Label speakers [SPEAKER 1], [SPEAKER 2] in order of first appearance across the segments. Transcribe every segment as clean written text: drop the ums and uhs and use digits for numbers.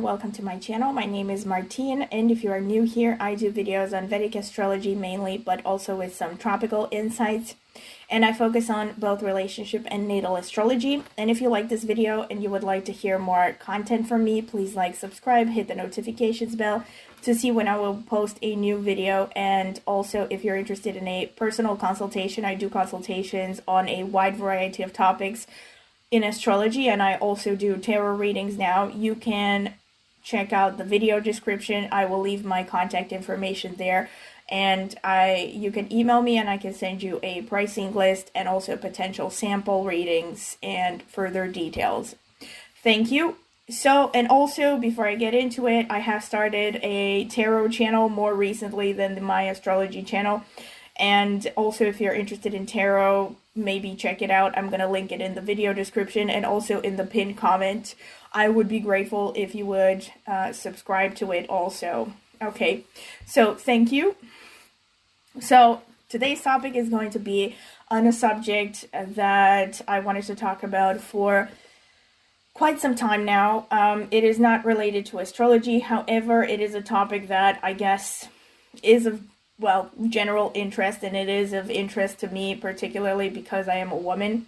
[SPEAKER 1] welcome to my channel. My name is Martine, and if you are new here, I do videos on Vedic astrology mainly, but also with some tropical insights. And I focus on both relationship and natal astrology. And if you like this video and you would like to hear more content from me, please like, subscribe, hit the notifications bell to see when I will post a new video. And also, if you're interested in a personal consultation, I do consultations on a wide variety of topics in astrology, and I also do tarot readings now. You can check out the video description. I will leave my contact information there, and you can email me and I can send you a pricing list and also potential sample readings and further details. Thank you. So, and also before I get into it, I have started a tarot channel more recently than my astrology channel. And also, if you're interested in tarot, maybe check it out. I'm going to link it in the video description and also in the pinned comment. I would be grateful if you would subscribe to it also. Okay, so thank you. So today's topic is going to be on a subject that I wanted to talk about for quite some time now. It is not related to astrology. However, it is a topic that I guess is of general interest, and it is of interest to me, particularly because I am a woman,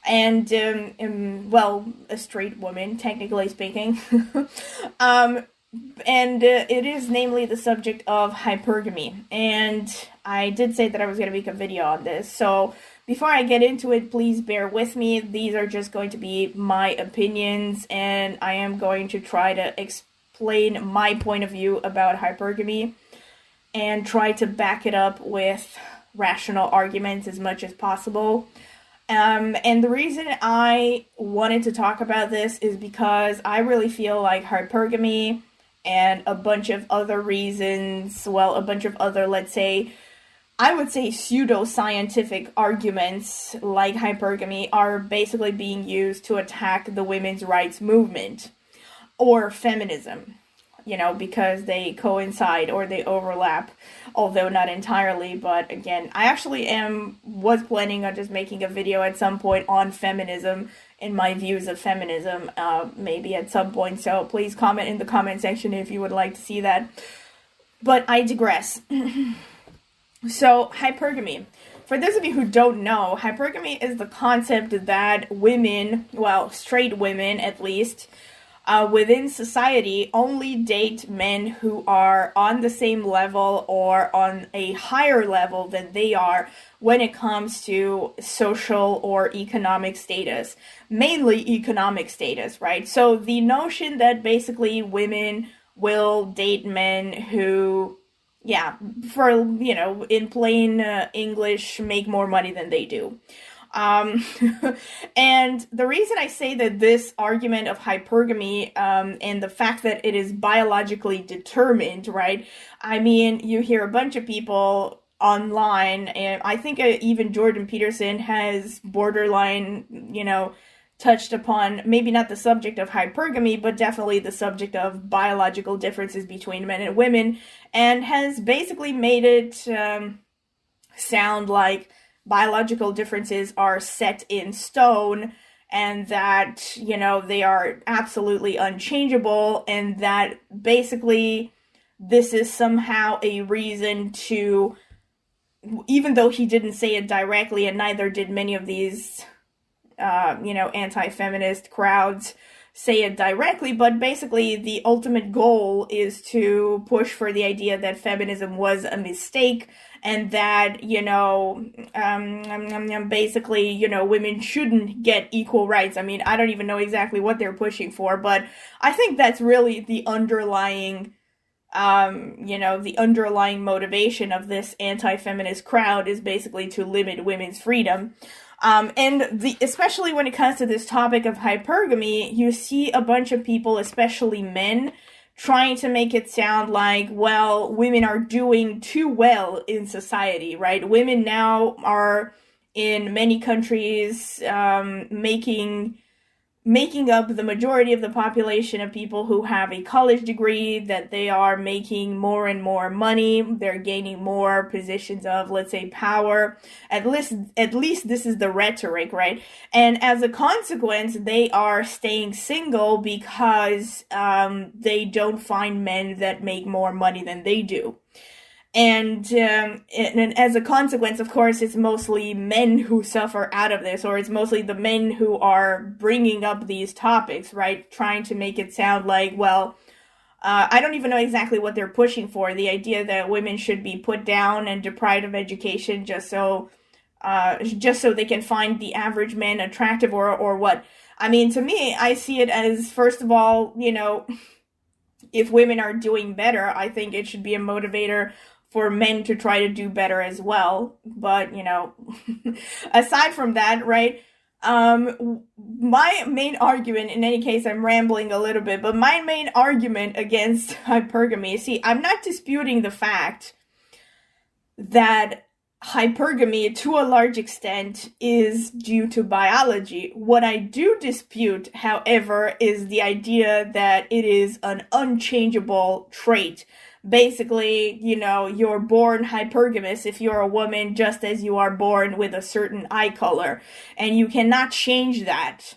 [SPEAKER 1] and a straight woman, technically speaking. It is namely the subject of hypergamy, and I did say that I was going to make a video on this, so before I get into it, please bear with me. These are just going to be my opinions, and I am going to try to explain my point of view about hypergamy and try to back it up with rational arguments as much as possible. And the reason I wanted to talk about this is because I really feel like hypergamy and a bunch of other reasons, a bunch of other, let's say, I would say pseudo-scientific arguments like hypergamy are basically being used to attack the women's rights movement or feminism. Because they coincide or they overlap, although not entirely. But again, I actually was planning on just making a video at some point on feminism and my views of feminism, maybe at some point. So please comment in the comment section if you would like to see that. But I digress. So hypergamy. For those of you who don't know, hypergamy is the concept that women, straight women at least, within society only date men who are on the same level or on a higher level than they are when it comes to social or economic status, mainly economic status, right? So the notion that basically women will date men who, in plain English, make more money than they do. And the reason I say that this argument of hypergamy, and the fact that it is biologically determined, right? I mean, you hear a bunch of people online, and I think even Jordan Peterson has borderline, touched upon, maybe not the subject of hypergamy, but definitely the subject of biological differences between men and women, and has basically made it, sound like biological differences are set in stone and that, they are absolutely unchangeable, and that basically this is somehow a reason to, even though he didn't say it directly, and neither did many of these, anti-feminist crowds say it directly, but basically the ultimate goal is to push for the idea that feminism was a mistake, and that, basically, women shouldn't get equal rights. I mean, I don't even know exactly what they're pushing for, but I think that's really the underlying, the underlying motivation of this anti-feminist crowd is basically to limit women's freedom. Especially when it comes to this topic of hypergamy, you see a bunch of people, especially men, trying to make it sound like, women are doing too well in society, right? Women now are, in many countries, making making up the majority of the population of people who have a college degree, that they are making more and more money, they're gaining more positions of, let's say, power. At least this is the rhetoric, right? And as a consequence, they are staying single because they don't find men that make more money than they do. And as a consequence, of course, it's mostly men who suffer out of this, or it's mostly the men who are bringing up these topics, right? Trying to make it sound like, well, I don't even know exactly what they're pushing for. The idea that women should be put down and deprived of education just so they can find the average man attractive, or what? I mean, to me, I see it as, first of all, if women are doing better, I think it should be a motivator for men to try to do better as well. But, aside from that, right, my main argument, in any case, I'm rambling a little bit, but my main argument against hypergamy, see, I'm not disputing the fact that hypergamy, to a large extent, is due to biology. What I do dispute, however, is the idea that it is an unchangeable trait. Basically, you're born hypergamous if you're a woman, just as you are born with a certain eye color, and you cannot change that.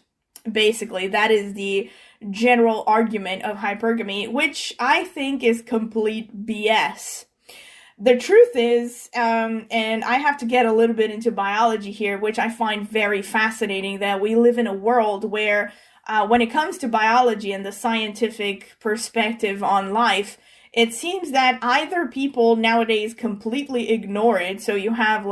[SPEAKER 1] Basically, that is the general argument of hypergamy, which I think is complete BS. The truth is, and I have to get a little bit into biology here, which I find very fascinating, that we live in a world where, when it comes to biology and the scientific perspective on life, it seems that either people nowadays completely ignore it, so you have,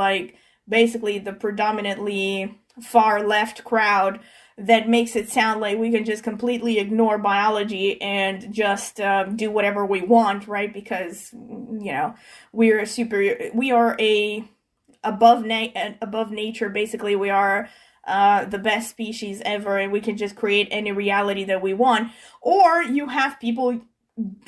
[SPEAKER 1] basically the predominantly far left crowd that makes it sound like we can just completely ignore biology and just do whatever we want, right? Because, we are above nature, basically. We are the best species ever, and we can just create any reality that we want. Or you have people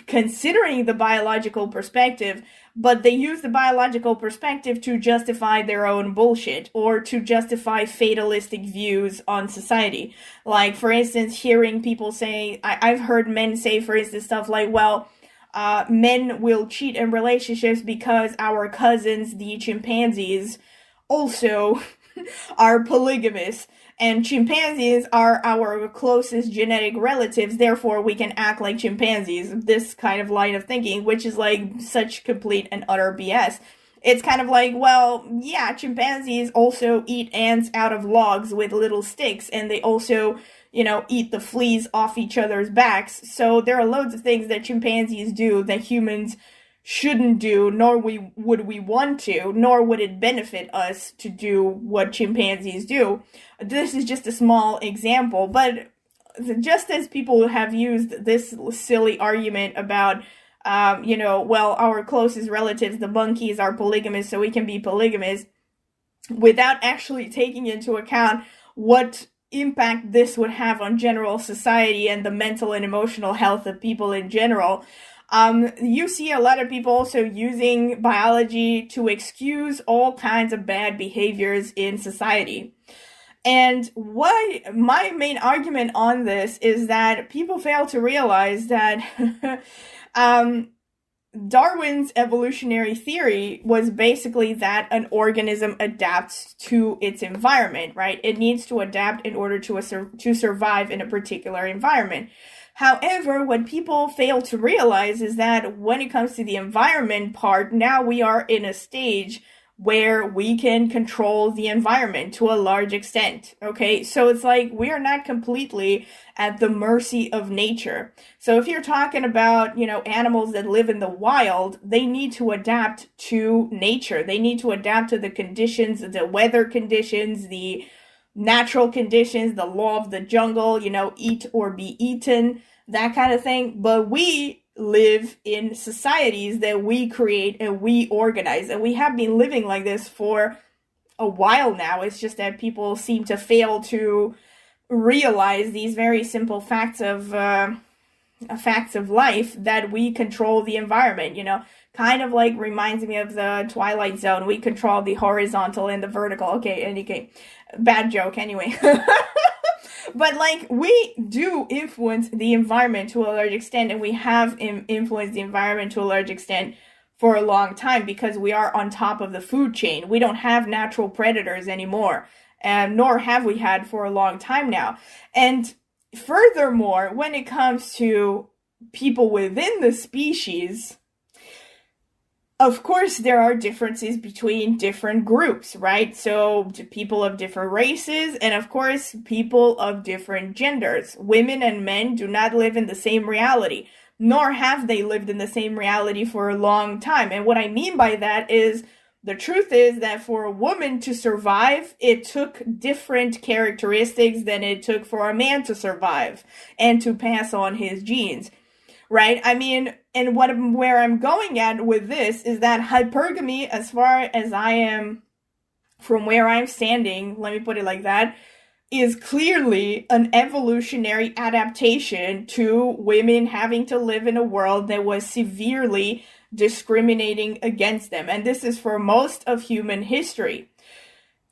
[SPEAKER 1] considering the biological perspective, but they use the biological perspective to justify their own bullshit, or to justify fatalistic views on society. Like, for instance, hearing people say, I've heard men say, for instance, stuff like, well, men will cheat in relationships because our cousins, the chimpanzees, also are polygamous. And chimpanzees are our closest genetic relatives, therefore we can act like chimpanzees. This kind of line of thinking, which is such complete and utter BS. It's kind of like, well, yeah, chimpanzees also eat ants out of logs with little sticks, and they also, eat the fleas off each other's backs. So there are loads of things that chimpanzees do that humans shouldn't do, nor would we want to, nor would it benefit us to do what chimpanzees do. This is just a small example, but just as people have used this silly argument about, well, our closest relatives, the monkeys, are polygamous, so we can be polygamous, without actually taking into account what impact this would have on general society and the mental and emotional health of people in general. You see a lot of people also using biology to excuse all kinds of bad behaviors in society. And my main argument on this is that people fail to realize that Darwin's evolutionary theory was basically that an organism adapts to its environment, right? It needs to adapt in order to survive in a particular environment. However, what people fail to realize is that when it comes to the environment part, now we are in a stage where we can control the environment to a large extent, okay? So it's like we are not completely at the mercy of nature. So if you're talking about, animals that live in the wild, they need to adapt to nature. They need to adapt to the conditions, the weather conditions, the natural conditions, the law of the jungle, eat or be eaten, that kind of thing. But we live in societies that we create and we organize, and we have been living like this for a while now. It's just that people seem to fail to realize these very simple facts of life, that we control the environment, kind of reminds me of the Twilight Zone. We control the horizontal and the vertical. Okay, bad joke anyway. But like, we do influence the environment to a large extent, and we have influenced the environment to a large extent for a long time because we are on top of the food chain. We don't have natural predators anymore, and nor have we had for a long time now. And furthermore, when it comes to people within the species, of course, there are differences between different groups, right? So, people of different races, and of course, people of different genders. Women and men do not live in the same reality, nor have they lived in the same reality for a long time. And what I mean by that is, the truth is that for a woman to survive, it took different characteristics than it took for a man to survive and to pass on his genes. Right? I mean, and where I'm going at with this is that hypergamy, as far as I am from where I'm standing, let me put it like that, is clearly an evolutionary adaptation to women having to live in a world that was severely discriminating against them. And this is for most of human history.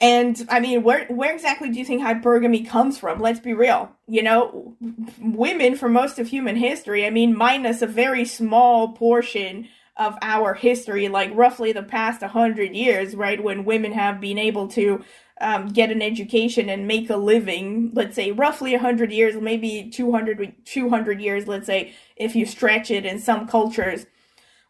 [SPEAKER 1] And I mean, where exactly do you think hypergamy comes from? Let's be real. You know, women for most of human history, I mean, minus a very small portion of our history, like roughly the past 100 years, right, when women have been able to get an education and make a living, let's say roughly 100 years, maybe 200 years, let's say, if you stretch it in some cultures.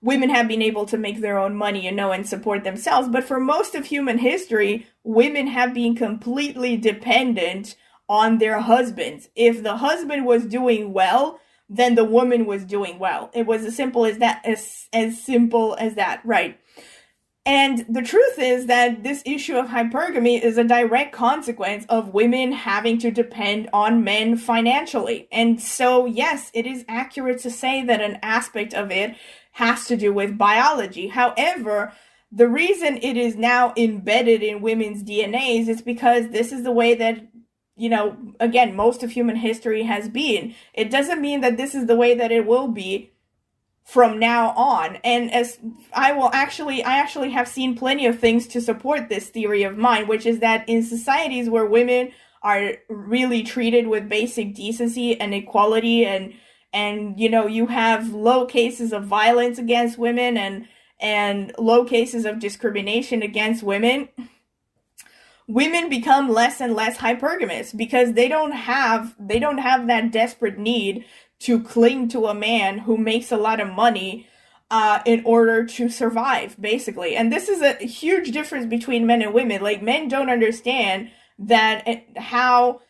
[SPEAKER 1] Women have been able to make their own money, you know, and support themselves. But for most of human history, women have been completely dependent on their husbands. If the husband was doing well, then the woman was doing well. It was as simple as that, as simple as that, right? And the truth is that this issue of hypergamy is a direct consequence of women having to depend on men financially. And so, yes, it is accurate to say that an aspect of it has to do with biology. However, the reason it is now embedded in women's DNAs is because this is the way that, you know, again, most of human history has been. It doesn't mean that this is the way that it will be from now on. And as I actually have seen plenty of things to support this theory of mine, which is that in societies where women are really treated with basic decency and equality, and you know, you have low cases of violence against women and low cases of discrimination against women, women become less and less hypergamous because they don't have that desperate need to cling to a man who makes a lot of money in order to survive, basically. And this is a huge difference between men and women. Like, men don't understand that how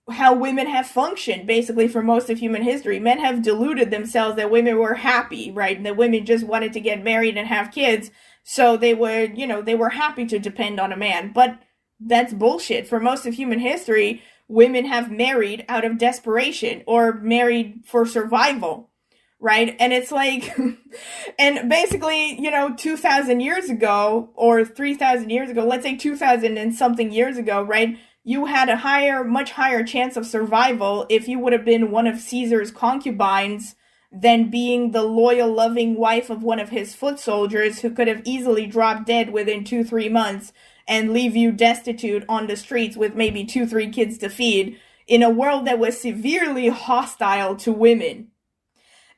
[SPEAKER 1] women have functioned, basically, for most of human history. Men have deluded themselves that women were happy, right? And that women just wanted to get married and have kids, so they would, you know, they were happy to depend on a man. But that's bullshit. For most of human history, women have married out of desperation or married for survival, right? And it's like, and basically, you know, 2,000 years ago or 3,000 years ago, let's say 2,000 and something years ago, right? You had a much higher chance of survival if you would have been one of Caesar's concubines than being the loyal, loving wife of one of his foot soldiers who could have easily dropped dead within 2-3 months and leave you destitute on the streets with maybe 2-3 kids to feed in a world that was severely hostile to women.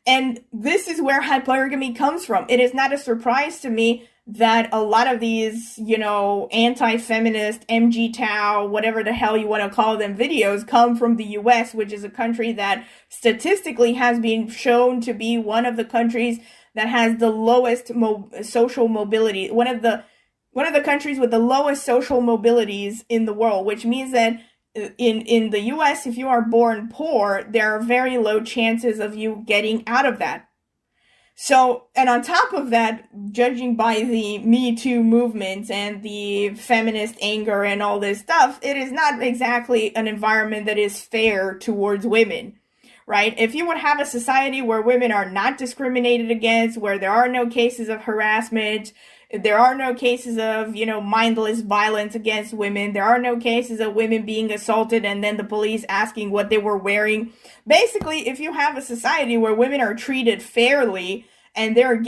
[SPEAKER 1] And this is where hypergamy comes from. It is not a surprise to me that a lot of these, you know, anti-feminist, MGTOW, whatever the hell you want to call them, videos come from the US, which is a country that statistically has been shown to be one of the countries that has the lowest social mobility, one of the countries with the lowest social mobilities in the world, which means that in the US, if you are born poor, there are very low chances of you getting out of that. So, and on top of that, judging by the Me Too movement and the feminist anger and all this stuff, it is not exactly an environment that is fair towards women, right? If you would have a society where women are not discriminated against, where there are no cases of harassment, there are no cases of, you know, mindless violence against women, there are no cases of women being assaulted and then the police asking what they were wearing. Basically, if you have a society where women are treated fairly and they're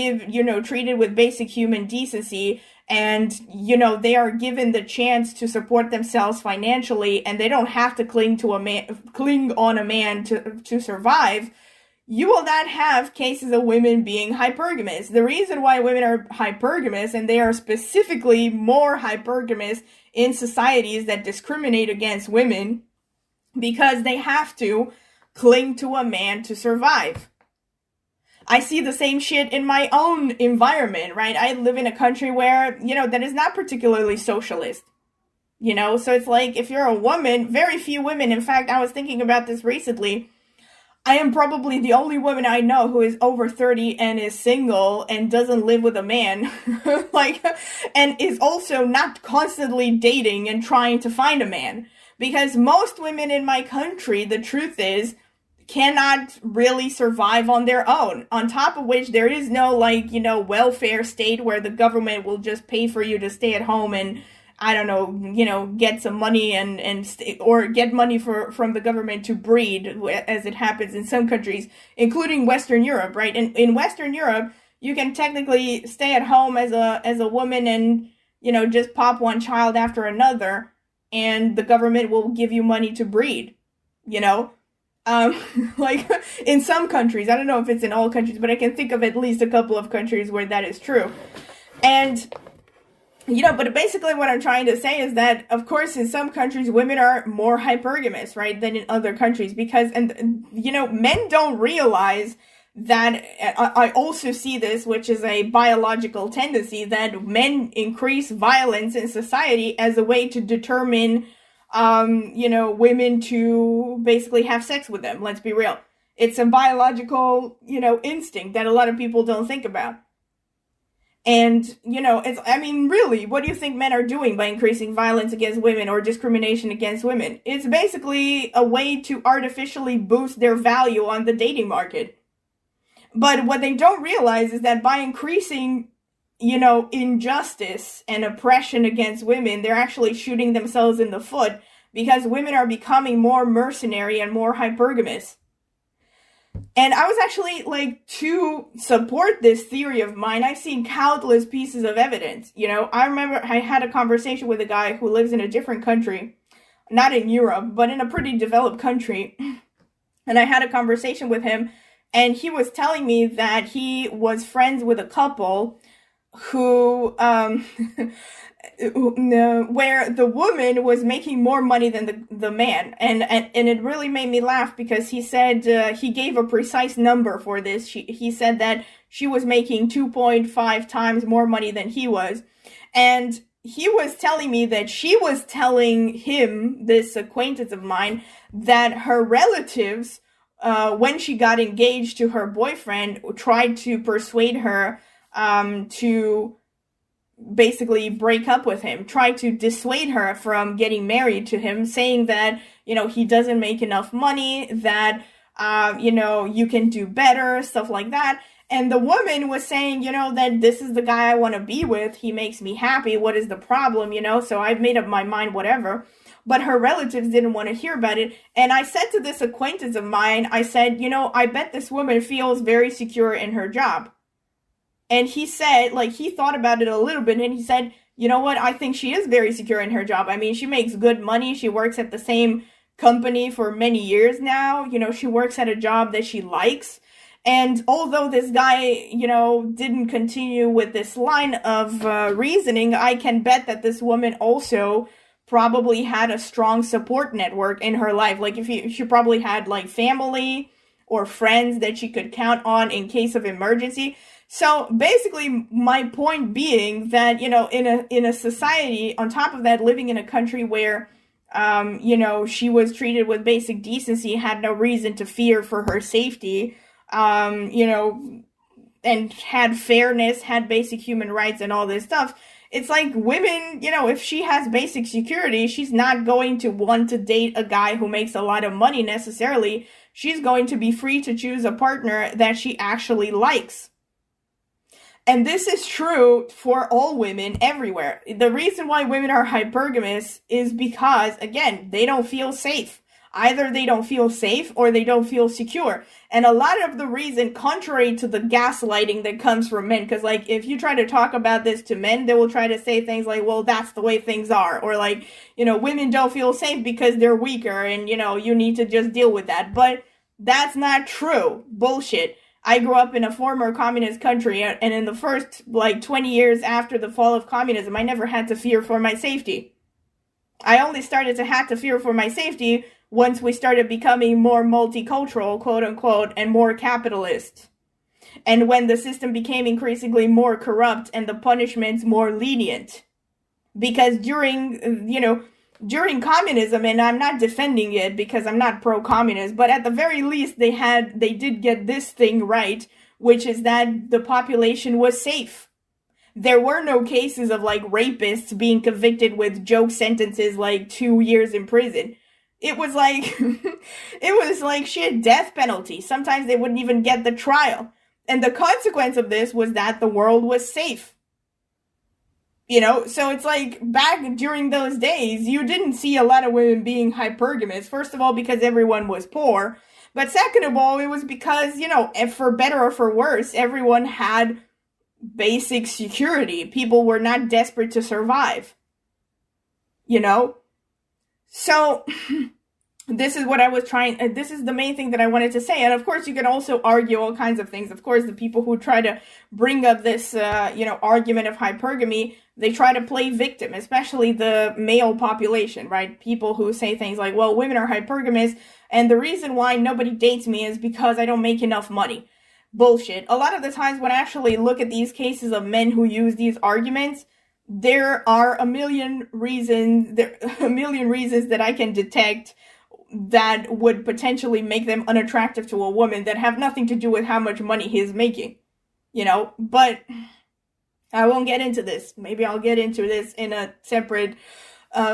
[SPEAKER 1] treated with basic human decency, and, you know, they are given the chance to support themselves financially, and they don't have to cling on a man to survive, you will not have cases of women being hypergamous. The reason why women are hypergamous, and they are specifically more hypergamous in societies that discriminate against women, because they have to cling to a man to survive. I see the same shit in my own environment, right? I live in a country where, you know, that is not particularly socialist. You know, so it's like, if you're a woman, very few women, in fact, I was thinking about this recently, I am probably the only woman I know who is over 30 and is single and doesn't live with a man, like, and is also not constantly dating and trying to find a man. Because most women in my country, the truth is, cannot really survive on their own. On top of which, there is no, like, you know, welfare state where the government will just pay for you to stay at home and, I don't know, you know, get some money or get money from the government to breed, as it happens in some countries, including Western Europe, right? And in Western Europe, you can technically stay at home as a woman and, you know, just pop one child after another, and the government will give you money to breed, you know? Like, in some countries, I don't know if it's in all countries, but I can think of at least a couple of countries where that is true. And, you know, but basically what I'm trying to say is that, of course, in some countries, women are more hypergamous, right, than in other countries, because, and you know, men don't realize that, I also see this, which is a biological tendency, that men increase violence in society as a way to determine, you know, women to basically have sex with them. Let's be real. It's a biological, you know, instinct that a lot of people don't think about. And, you know, I mean, really, what do you think men are doing by increasing violence against women or discrimination against women? It's basically a way to artificially boost their value on the dating market. But what they don't realize is that by increasing, you know, injustice and oppression against women, they're actually shooting themselves in the foot, because women are becoming more mercenary and more hypergamous. And I was actually, like, to support this theory of mine, I've seen countless pieces of evidence. You know, I remember I had a conversation with a guy who lives in a different country, not in Europe, but in a pretty developed country. And I had a conversation with him, and he was telling me that he was friends with a couple who, where the woman was making more money than the man. And it really made me laugh, because he said, he gave a precise number for this. He said that she was making 2.5 times more money than he was. And he was telling me that she was telling him, this acquaintance of mine, that her relatives, when she got engaged to her boyfriend, tried to persuade her to basically break up with him, try to dissuade her from getting married to him, saying that, you know, he doesn't make enough money, that, you know, you can do better, stuff like that. And the woman was saying, you know, that this is the guy I want to be with, he makes me happy, what is the problem, you know, so I've made up my mind, whatever. But her relatives didn't want to hear about it. And I said to this acquaintance of mine, I said, you know, I bet this woman feels very secure in her job. And he said, like, he thought about it a little bit, and he said, you know what, I think she is very secure in her job. I mean, she makes good money. She works at the same company for many years now. You know, she works at a job that she likes. And although this guy, you know, didn't continue with this line of reasoning, I can bet that this woman also probably had a strong support network in her life. Like, she probably had, like, family or friends that she could count on in case of emergency. So basically, my point being that, you know, in a society, on top of that, living in a country where, you know, she was treated with basic decency, had no reason to fear for her safety, you know, and had fairness, had basic human rights and all this stuff. It's like women, you know, if she has basic security, she's not going to want to date a guy who makes a lot of money necessarily. She's going to be free to choose a partner that she actually likes. And this is true for all women everywhere. The reason why women are hypergamous is because, again, they don't feel safe. Either they don't feel safe or they don't feel secure. And a lot of the reason, contrary to the gaslighting that comes from men, because like if you try to talk about this to men, they will try to say things like, well, that's the way things are. Or like, women don't feel safe because they're weaker and, you need to just deal with that. But that's not true. Bullshit. I grew up in a former communist country, and in the first 20 years after the fall of communism, I never had to fear for my safety. I only started to have to fear for my safety once we started becoming more multicultural, quote unquote, and more capitalist. And when the system became increasingly more corrupt and the punishments more lenient. Because during communism, and I'm not defending it because I'm not pro-communist, but at the very least they did get this thing right, which is that the population was safe. There were no cases of rapists being convicted with joke sentences 2 years in prison. It was shit, death penalty. Sometimes they wouldn't even get the trial. And the consequence of this was that the world was safe. So it's back during those days, you didn't see a lot of women being hypergamous. First of all, because everyone was poor. But second of all, it was because, if for better or for worse, everyone had basic security. People were not desperate to survive. So, this is what I was this is the main thing that I wanted to say. And of course, you can also argue all kinds of things. Of course, the people who try to bring up this, argument of hypergamy, they try to play victim, especially the male population, right? People who say things like, well, women are hypergamous, and the reason why nobody dates me is because I don't make enough money. Bullshit. A lot of the times when I actually look at these cases of men who use these arguments, there are a million reasons that I can detect that would potentially make them unattractive to a woman that have nothing to do with how much money he is making, but I won't get into this. Maybe I'll get into this in a separate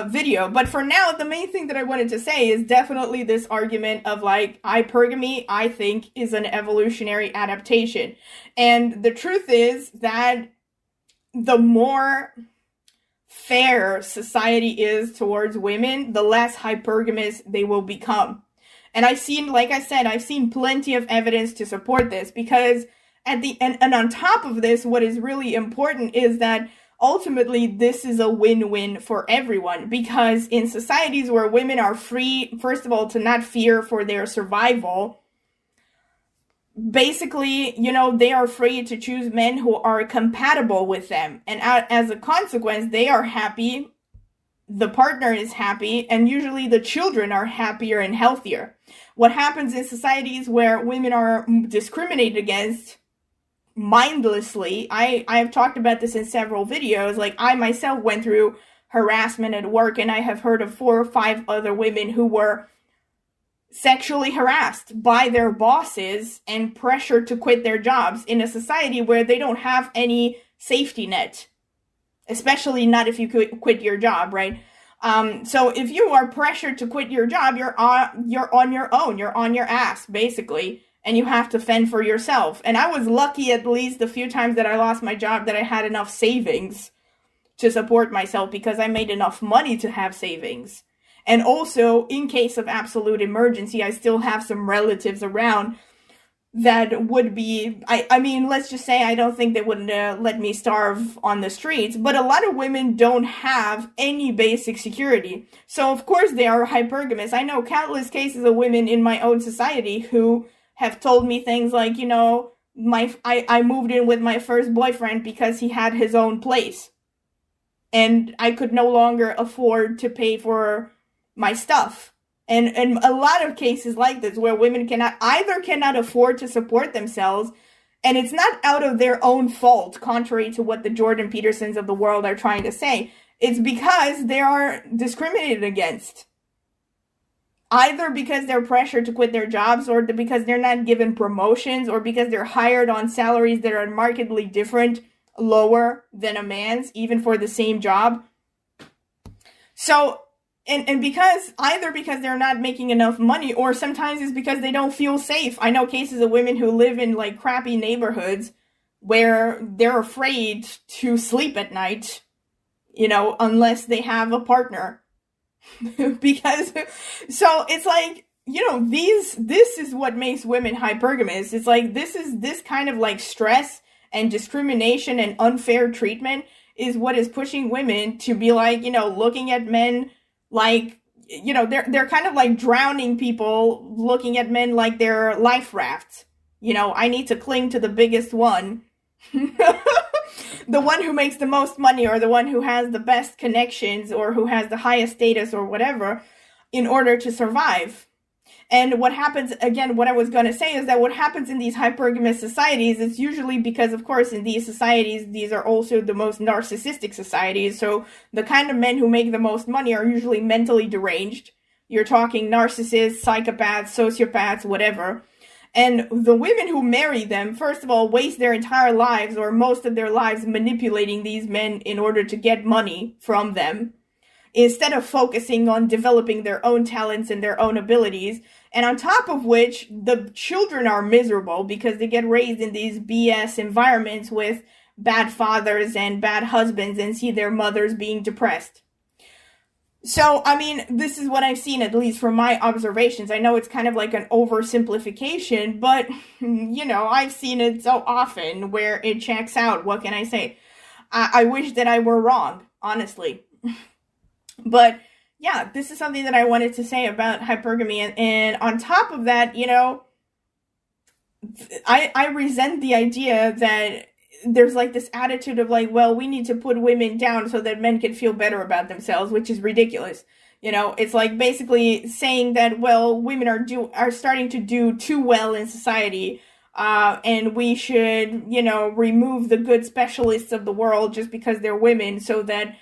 [SPEAKER 1] video. But for now, the main thing that I wanted to say is definitely this argument of hypergamy, I think, is an evolutionary adaptation. And the truth is that the more fair society is towards women, the less hypergamous they will become. And I've seen plenty of evidence to support this, because and on top of this, what is really important is that ultimately this is a win-win for everyone, because in societies where women are free, first of all, to not fear for their survival, basically, they are free to choose men who are compatible with them. And as a consequence, they are happy, the partner is happy, and usually the children are happier and healthier. What happens in societies where women are discriminated against mindlessly, I've talked about this in several videos, I myself went through harassment at work, and I have heard of 4 or 5 other women who were sexually harassed by their bosses and pressured to quit their jobs in a society where they don't have any safety net, especially not if you quit your job, right? So if you are pressured to quit your job, you're on your own, you're on your ass, basically, and you have to fend for yourself. And I was lucky, at least the few times that I lost my job, that I had enough savings to support myself, because I made enough money to have savings. And also, in case of absolute emergency, I still have some relatives around that would be, I mean, let's just say I don't think they would let me starve on the streets, but a lot of women don't have any basic security. So, of course, they are hypergamous. I know countless cases of women in my own society who have told me things like, I moved in with my first boyfriend because he had his own place. And I could no longer afford to pay for my stuff. And a lot of cases like this where women cannot afford to support themselves, and it's not out of their own fault, contrary to what the Jordan Petersons of the world are trying to say. It's because they are discriminated against. Either because they're pressured to quit their jobs, or because they're not given promotions, or because they're hired on salaries that are markedly different, lower than a man's, even for the same job. So, and because they're not making enough money, or sometimes it's because they don't feel safe. I know cases of women who live in crappy neighborhoods where they're afraid to sleep at night, unless they have a partner. Because, so it's like, you know, this is what makes women hypergamous. It's like, this kind of like stress and discrimination and unfair treatment is what is pushing women to be like, you know, looking at men like, you know, they're kind of like drowning people, looking at men like they're life rafts. You know, I need to cling to the biggest one. The one who makes the most money, or the one who has the best connections, or who has the highest status, or whatever, in order to survive. And what happens, again, what I was going to say is that what happens in these hypergamous societies, it's usually because, of course, in these societies, these are also the most narcissistic societies. So the kind of men who make the most money are usually mentally deranged. You're talking narcissists, psychopaths, sociopaths, whatever. And the women who marry them, first of all, waste their entire lives, or most of their lives, manipulating these men in order to get money from them, instead of focusing on developing their own talents and their own abilities. And on top of which, the children are miserable because they get raised in these BS environments with bad fathers and bad husbands, and see their mothers being depressed. So, I mean, this is what I've seen, at least from my observations. I know it's kind of like an oversimplification, but, you know, I've seen it so often where it checks out. What can I say? I wish that I were wrong, honestly. But, yeah, this is something that I wanted to say about hypergamy. And on top of that, you know, I resent the idea that there's like this attitude of like, well, we need to put women down so that men can feel better about themselves, which is ridiculous. You know, it's like basically saying that, well, women are starting to do too well in society, and we should, you know, remove the good specialists of the world just because they're women, so that,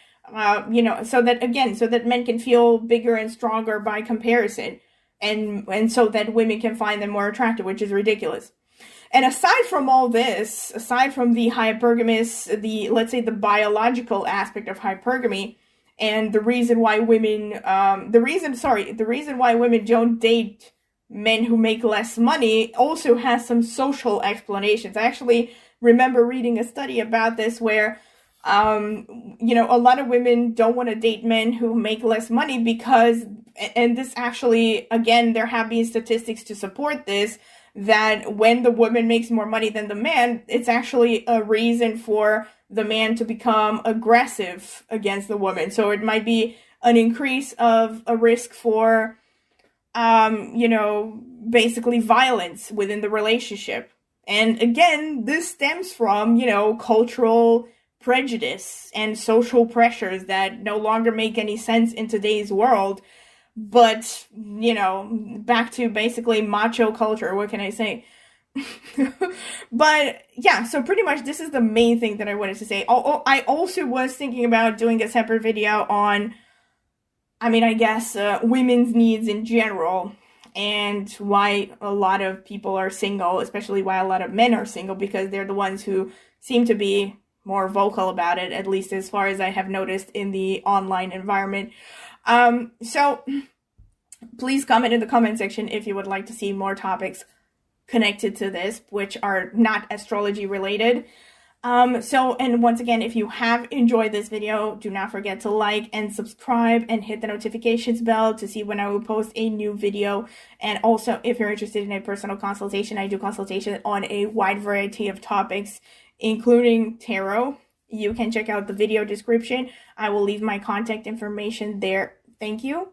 [SPEAKER 1] you know, so that men can feel bigger and stronger by comparison, and so that women can find them more attractive, which is ridiculous. And aside from all this, aside from the hypergamous, let's say the biological aspect of hypergamy, and the reason why women, the reason why women don't date men who make less money also has some social explanations. I actually remember reading a study about this where, you know, a lot of women don't want to date men who make less money because, and this actually, again, there have been statistics to support this, that when the woman makes more money than the man, it's actually a reason for the man to become aggressive against the woman. So it might be an increase of a risk for, you know, basically violence within the relationship. And again, this stems from, you know, cultural prejudice and social pressures that no longer make any sense in today's world. But, you know, back to basically macho culture, what can I say? But, yeah, so pretty much this is the main thing that I wanted to say. I also was thinking about doing a separate video on, I mean, I guess, women's needs in general, and why a lot of people are single, especially why a lot of men are single, because they're the ones who seem to be more vocal about it, at least as far as I have noticed in the online environment. So please comment in the comment section if you would like to see more topics connected to this, which are not astrology related. And once again, if you have enjoyed this video, do not forget to like and subscribe and hit the notifications bell to see when I will post a new video. And also, if you're interested in a personal consultation, I do consultation on a wide variety of topics, including tarot. You can check out the video description. I will leave my contact information there. Thank you.